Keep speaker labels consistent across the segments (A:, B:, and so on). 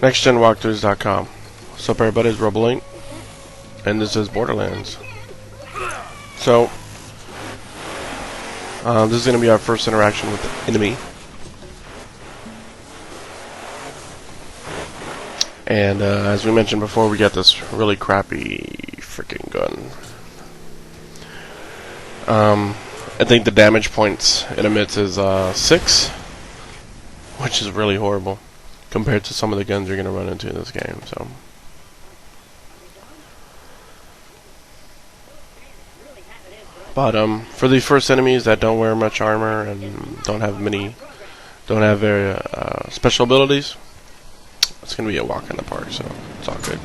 A: NextGenWalkthroughs.com. What's up, everybody? It's Robolink, and this is Borderlands. So, this is going to be our first interaction with the enemy. And as we mentioned before, we got this really crappy freaking gun. I think the damage points it emits is 6, which is really horrible compared to some of the guns you're going to run into in this game. So, but for the first enemies that don't wear much armor and don't have very special abilities, it's going to be a walk in the park. So it's all good.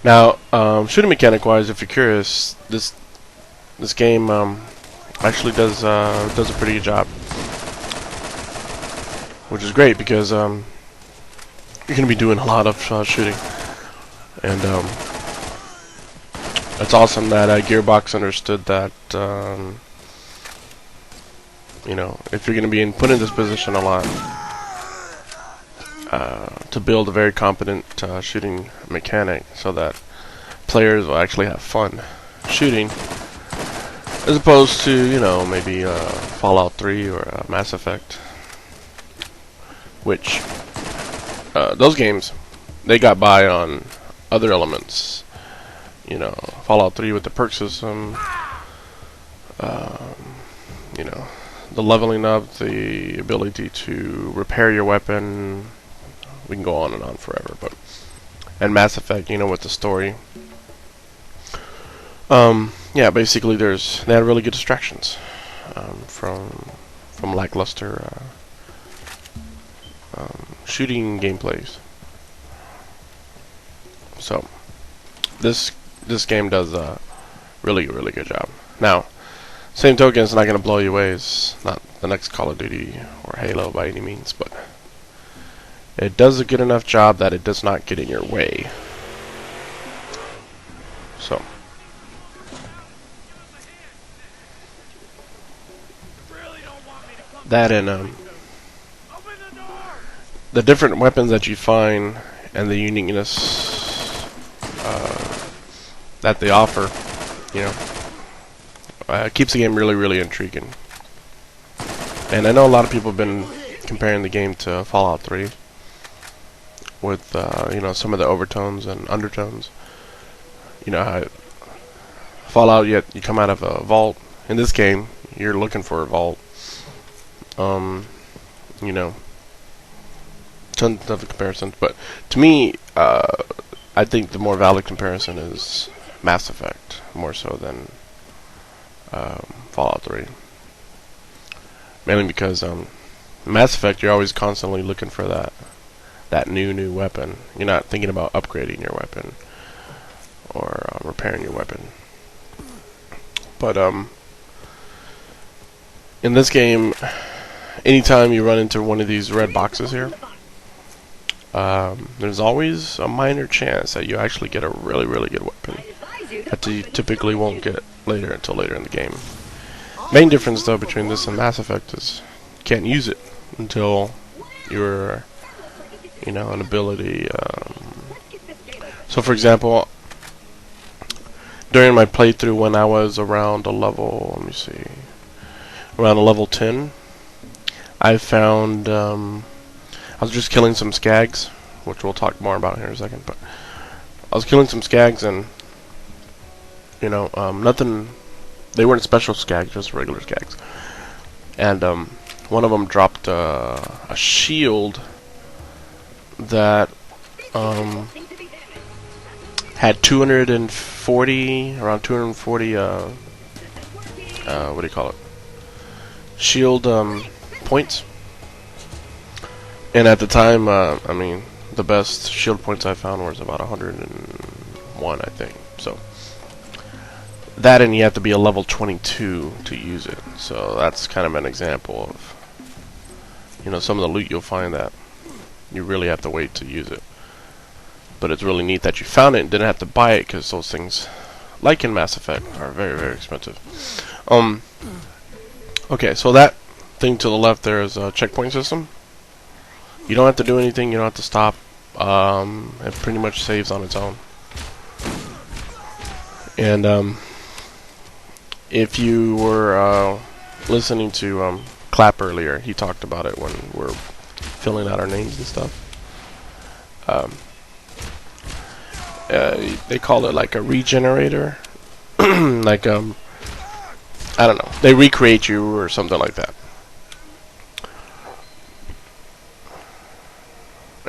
A: Now, shooting mechanic wise, if you're curious, this game actually does a pretty good job, which is great because you're going to be doing a lot of shooting, and it's awesome that Gearbox understood that you know, if you're going to be put in this position a lot, to build a very competent shooting mechanic so that players will actually have fun shooting, as opposed to, you know, maybe Fallout 3 or Mass Effect, which those games, they got by on other elements. You know, Fallout 3 with the perk system, you know, the leveling up, the ability to repair your weapon. We can go on and on forever, but and Mass Effect, you know, with the story. Yeah, basically they had really good distractions from lackluster shooting gameplays. So this game does a really good job. Now, same token, it's not going to blow you away. It's not the next Call of Duty or Halo by any means, but it does a good enough job that it does not get in your way. So, that and the different weapons that you find and the uniqueness that they offer, you know, keeps the game really intriguing. And I know a lot of people have been comparing the game to Fallout 3 with you know, some of the overtones and undertones. You know how Fallout, you come out of a vault. In this game, you're looking for a vault. You know, tons of comparisons, but to me, I think the more valid comparison is Mass Effect, more so than Fallout 3. Mainly because Mass Effect, you're always constantly looking for that new weapon. You're not thinking about upgrading your weapon or repairing your weapon. But in this game, anytime you run into one of these red boxes here, there's always a minor chance that you actually get a really good weapon that you typically won't get until later in the game. Main difference though between this and Mass Effect is you can't use it until you're, you know, an ability. So for example, during my playthrough when I was around a level, let me see, around a level 10, I found I was just killing some skags, which we'll talk more about here in a second, but I was killing some skags and, you know, nothing, they weren't special skags, just regular skags. And one of them dropped a shield that had 240, around 240, what do you call it? Shield points. And at the time, I mean, the best shield points I found was about 101, I think. So that, and you have to be a level 22 to use it. So that's kind of an example of, you know, some of the loot you'll find that you really have to wait to use it. But it's really neat that you found it and didn't have to buy it, because those things, like in Mass Effect, are very expensive. Okay, so that thing to the left there is a checkpoint system. You don't have to do anything. You don't have to stop. It pretty much saves on its own. And if you were listening to Clap earlier, he talked about it when we're filling out our names and stuff. They call it like a regenerator. Like I don't know. They recreate you or something like that.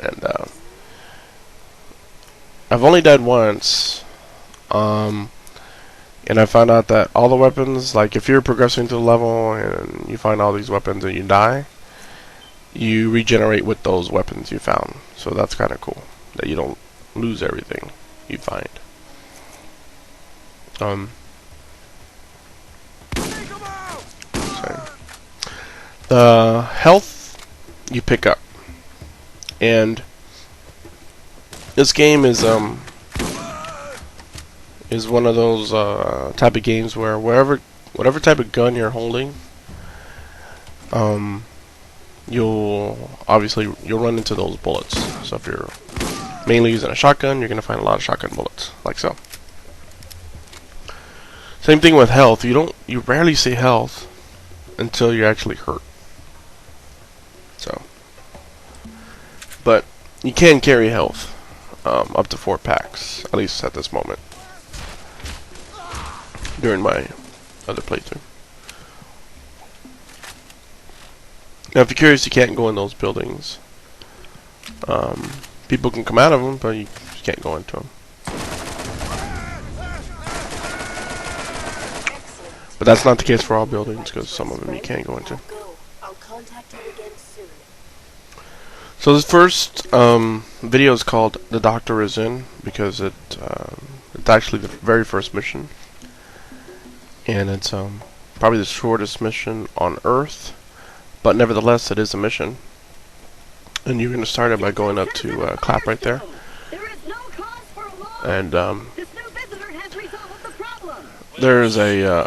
A: And I've only died once. And I found out that all the weapons, like if you're progressing to the level and you find all these weapons and you die, you regenerate with those weapons you found. So that's kind of cool, that you don't lose everything you find. Sorry. The health you pick up, and this game is one of those type of games where whatever type of gun you're holding, you'll run into those bullets. So if you're mainly using a shotgun, you're gonna find a lot of shotgun bullets, like so. Same thing with health. You rarely see health until you're actually hurt. So, but you can carry health up to 4 packs, at least at this moment. During my other playthrough. Now, if you're curious, you can't go in those buildings. People can come out of them, but you can't go into them. But that's not the case for all buildings, because some of them you can't go into. So this first video is called "The Doctor Is In" because it's actually the very first mission, and it's probably the shortest mission on Earth, but nevertheless it is a mission. And you're going to start it by going up to Clap right there, and there's a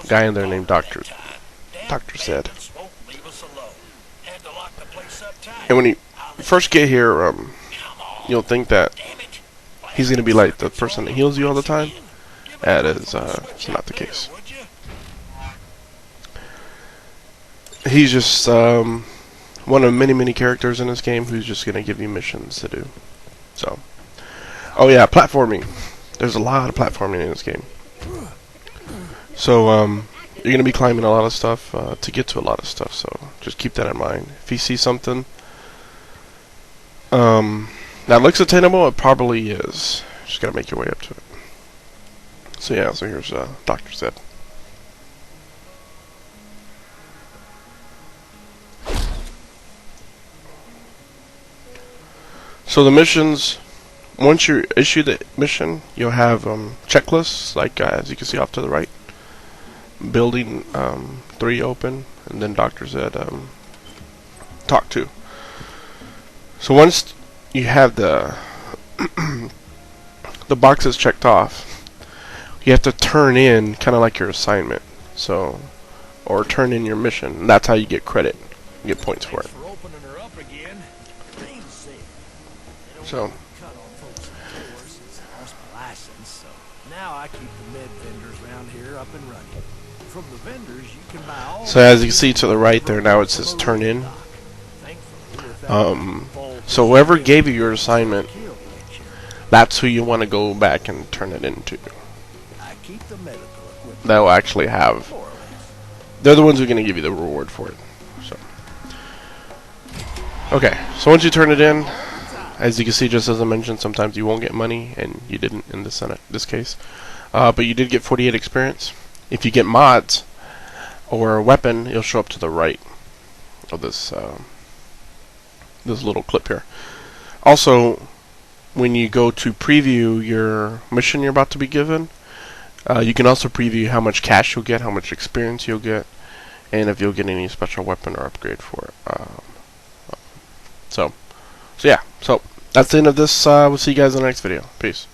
A: guy in there named Doctor Said. And when you first get here, you'll think that he's going to be like the person that heals you all the time. That is not the case. He's just one of many characters in this game who's just going to give you missions to do. So, oh yeah, platforming. There's a lot of platforming in this game. So you're going to be climbing a lot of stuff to get to a lot of stuff. So just keep that in mind. If you see something that looks attainable, it probably is. Just got to make your way up to it. So yeah, so here's Dr. Said. So the missions, once you issue the mission, you'll have checklists, like as you can see off to the right. Building 3 open, and then Dr. Said talk to. So once you have the the boxes checked off, you have to turn in kind of like your assignment, so, or turn in your mission. And that's how you get credit, you get points for it. So as you can see to the right there, now it says turn in. So whoever gave you your assignment, that's who you want to go back and turn it into. That will actually have. They're the ones who are going to give you the reward for it. So, okay, so once you turn it in, as you can see, just as I mentioned, sometimes you won't get money, and you didn't in this case. But you did get 48 experience. If you get mods or a weapon, it'll show up to the right of this this little clip here. Also, when you go to preview your mission you're about to be given, you can also preview how much cash you'll get, how much experience you'll get, and if you'll get any special weapon or upgrade for it. So yeah, so that's the end of this. We'll see you guys in the next video. Peace.